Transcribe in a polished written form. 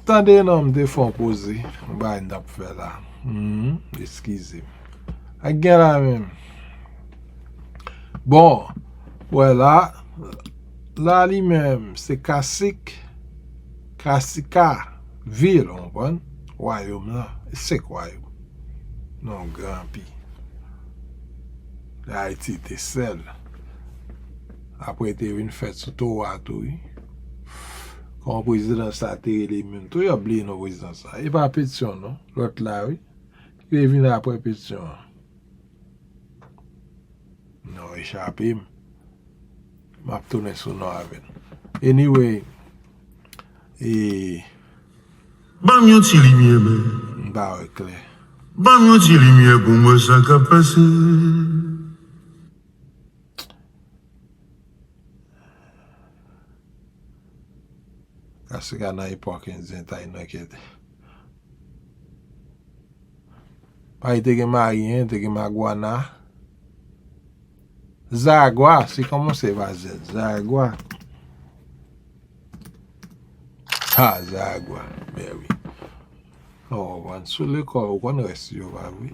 Tande nan mde fon pose, mba yon dap fe la. Eskize. A gen la men. Bon, wè la li men, se Kasika, vil, on pon, royaume la, se royaume. Non, grand pi. Haïti te sel. Après te vin fèt sou tou watou. Kon président sa te relimen. Tou yon bli nou président sa. E pa pétition, non? L'autre là, oui. Qui vin après pétition. Non, échappé. M'a tourné sou nou avec. Anyway, Bam yon ti lumière, mais. Bah ouais, clair. Bam yon ti lumière pour moi, ça qu'a passé. Kasi ka nan epok yon zentay nan kete. Pa ite gen marien, te gen magwana. Zagwa, si koman se va zet? Zagwa. Ha, Zagwa. Ben oui. Oh, wan sou le kor, wan res yo va, oui.